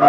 Hi,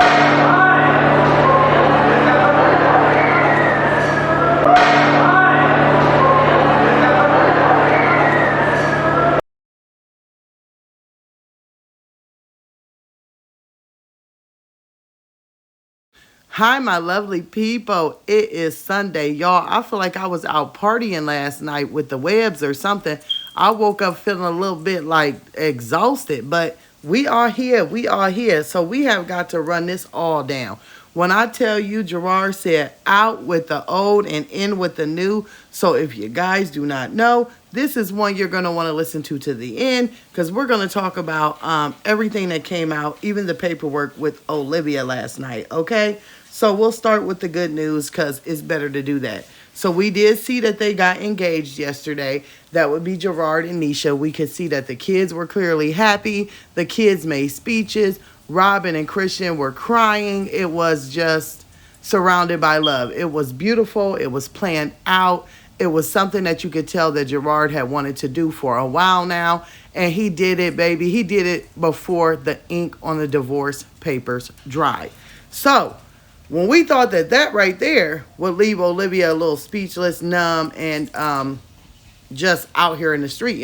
my lovely people. It is Sunday, y'all. I feel like I was out partying last night with the Webs or something. I woke up feeling a little bit like exhausted, but we are here. We are here. So we have got to run this all down. When I tell you, Gerard said out with the old and in with the new. So if you guys do not know, this is one you're going to want to listen to the end because we're going to talk about everything that came out, even the paperwork with Olivia last night. Okay. So we'll start with the good news because it's better to do that. So we did see that they got engaged yesterday. That would be Gerard and Nisha. We could see that the kids were clearly happy. The kids made speeches. Robin and Christian were crying. It was just surrounded by love. It was beautiful. It was planned out. It was something that you could tell that Gerard had wanted to do for a while now. And he did it, baby. He did it before the ink on the divorce papers dried. So when we thought that that right there would leave Olivia a little speechless, numb, and just out here in the street,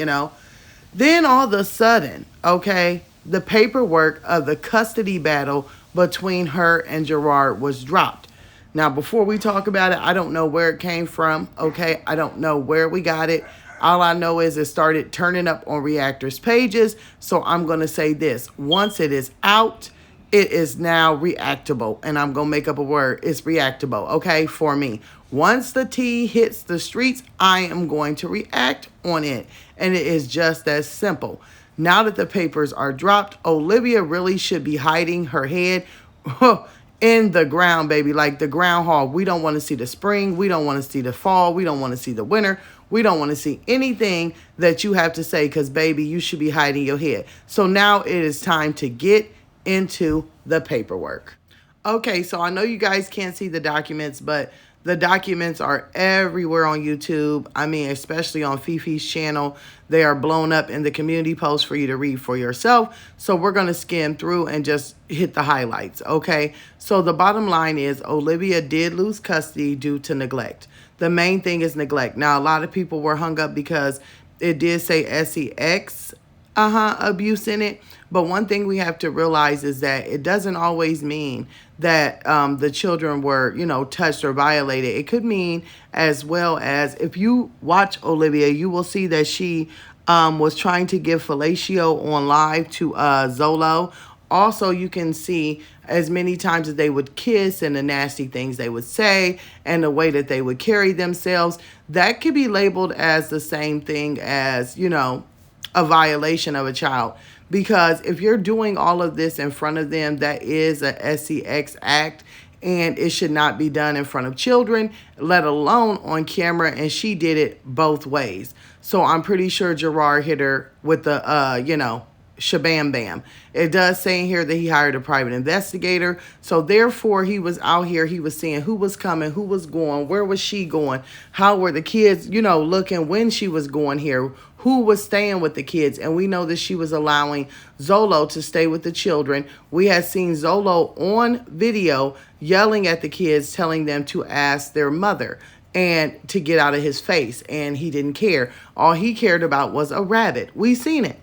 then all of a sudden, okay, the paperwork of the custody battle between her and Gerard was dropped. Now, before we talk about it, I don't know where it came from, okay? I don't know where we got it. All I know is it started turning up on reactors' pages. So I'm going to say this. Once it is out, it is now reactable. And I'm going to make up a word. It's reactable, okay, for me. Once the tea hits the streets, I am going to react on it. And it is just as simple. Now that the papers are dropped, Olivia really should be hiding her head in the ground, baby, like the groundhog. We don't want to see the spring. We don't want to see the fall. We don't want to see the winter. We don't want to see anything that you have to say because, baby, you should be hiding your head. So now it is time to get into the paperwork. Okay, so I know you guys can't see the documents, but the documents are everywhere on YouTube. I mean, especially on Fifi's channel. They are blown up in the community post for you to read for yourself. So we're going to skim through and just hit the highlights, okay? So the bottom line is Olivia did lose custody due to neglect. The main thing is neglect. Now, a lot of people were hung up because it did say sex abuse in it. But one thing we have to realize is that it doesn't always mean that the children were, touched or violated. It could mean as well as if you watch Olivia, you will see that she was trying to give fellatio on live to Zolo. Also, you can see as many times as they would kiss and the nasty things they would say and the way that they would carry themselves. That could be labeled as the same thing as, a violation of a child. Because if you're doing all of this in front of them, that is a SEX act, and it should not be done in front of children, let alone on camera, and she did it both ways. So I'm pretty sure Gerard hit her with the, shabam bam. It does say in here that he hired a private investigator. So therefore, he was out here. He was seeing who was coming, who was going, where was she going, how were the kids, looking when she was going here, who was staying with the kids. And we know that she was allowing Zolo to stay with the children. We had seen Zolo on video yelling at the kids, telling them to ask their mother and to get out of his face. And he didn't care. All he cared about was a rabbit. We seen it.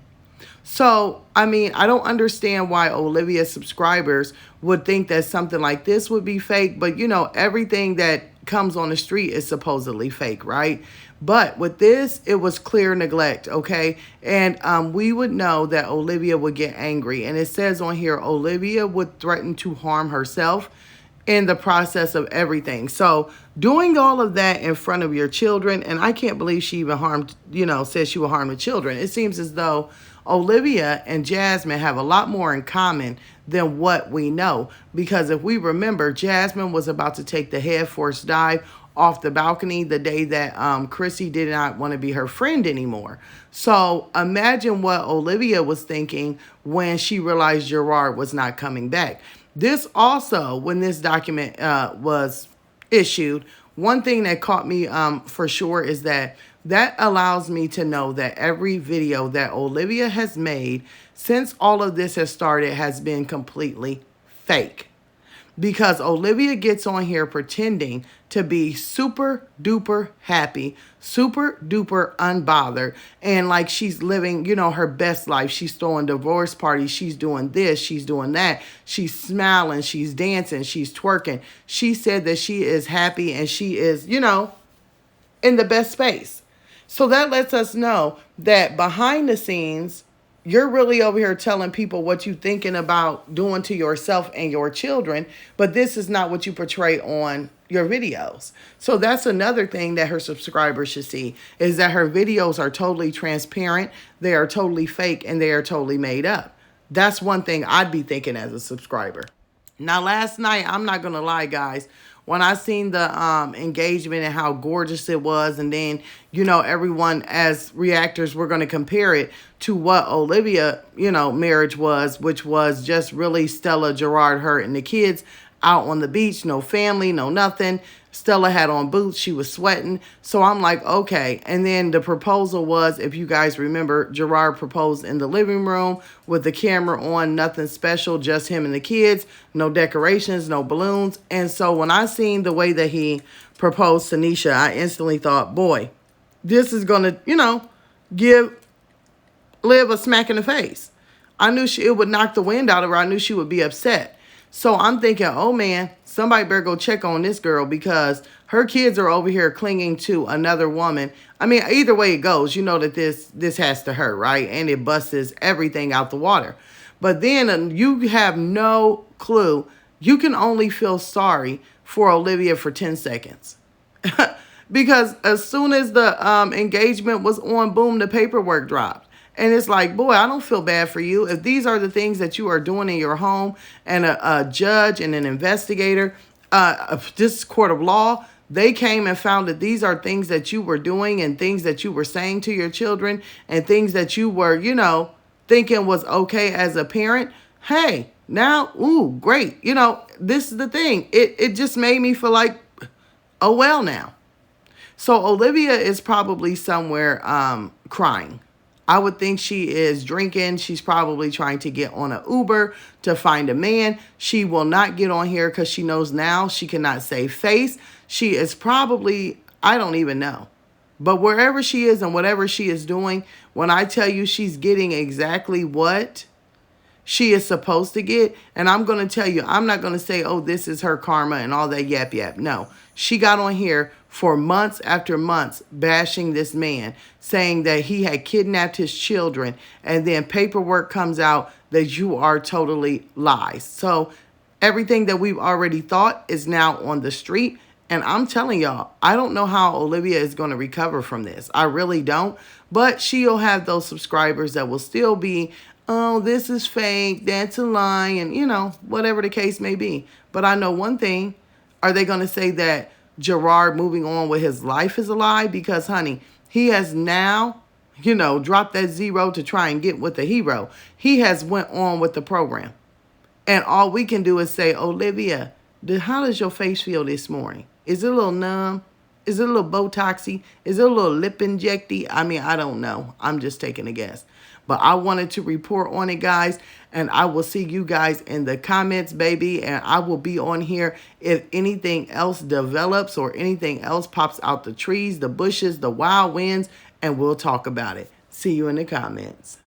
So, I mean, I don't understand why Olivia's subscribers would think that something like this would be fake. But, everything that comes on the street is supposedly fake, right? But with this, it was clear neglect, okay? And we would know that Olivia would get angry. And it says on here, Olivia would threaten to harm herself in the process of everything. So doing all of that in front of your children, and I can't believe she even said she would harm the children. It seems as though Olivia and Jasmine have a lot more in common than what we know. Because if we remember, Jasmine was about to take the head first dive off the balcony the day that Chrissy did not want to be her friend anymore. So imagine what Olivia was thinking when she realized Gerard was not coming back. This also, when this document was issued, one thing that caught me for sure is that allows me to know that every video that Olivia has made since all of this has started has been completely fake. because Olivia gets on here pretending to be super duper happy, super duper unbothered, and like she's living, her best life. She's throwing divorce parties, she's doing this, she's doing that, she's smiling, she's dancing, she's twerking. She said that she is happy and she is, in the best space. So that lets us know that behind the scenes, you're really over here telling people what you're thinking about doing to yourself and your children, but this is not what you portray on your videos. So that's another thing that her subscribers should see, is that her videos are totally transparent, they are totally fake, and they are totally made up. That's one thing I'd be thinking as a subscriber. Now, last night, I'm not going to lie, guys, when I seen the engagement and how gorgeous it was, and then, everyone as reactors were going to compare it to what Olivia, marriage was, which was just really Stella, Gerard, her, and the kids out on the beach, no family, no nothing. Stella had on boots, she was sweating. So I'm like, okay. And then the proposal was, if you guys remember, Gerard proposed in the living room with the camera on, nothing special, just him and the kids, no decorations, no balloons. And so when I seen the way that he proposed to Nisha, I instantly thought, boy, this is going to, give Liv a smack in the face. I knew it would knock the wind out of her. I knew she would be upset. So I'm thinking, oh man, somebody better go check on this girl, because her kids are over here clinging to another woman. I mean, either way it goes, that this has to hurt, right? And it busts everything out the water. But then you have no clue. You can only feel sorry for Olivia for 10 seconds. Because as soon as the engagement was on, boom, the paperwork dropped. And it's like, boy, I don't feel bad for you. If these are the things that you are doing in your home, and a judge and an investigator, this court of law, they came and found that these are things that you were doing and things that you were saying to your children and things that you were, thinking was okay as a parent. Hey, now, ooh, great. This is the thing. It just made me feel like, oh, well, now. So Olivia is probably somewhere crying. I would think she is drinking. She's probably trying to get on an Uber to find a man. She will not get on here because she knows now she cannot save face. She is probably, I don't even know. But wherever she is and whatever she is doing, when I tell you she's getting exactly what she is supposed to get, and I'm going to tell you, I'm not going to say, oh, this is her karma and all that yap yap. No, she got on here for months after months bashing this man, saying that he had kidnapped his children, and then paperwork comes out that you are totally lies. So everything that we've already thought is now on the street. And I'm telling y'all, I don't know how Olivia is going to recover from this. I really don't. But she'll have those subscribers that will still be, oh, this is fake, that's a lie, and, whatever the case may be. But I know one thing. Are they going to say that Gerard moving on with his life is a lie? Because, honey, he has now, dropped that zero to try and get with the hero. He has went on with the program. And all we can do is say, Olivia, how does your face feel this morning? Is it a little numb? Is it a little Botoxy? Is it a little lip injecty? I mean, I don't know. I'm just taking a guess. But I wanted to report on it, guys. And I will see you guys in the comments, baby. And I will be on here if anything else develops or anything else pops out the trees, the bushes, the wild winds. And we'll talk about it. See you in the comments.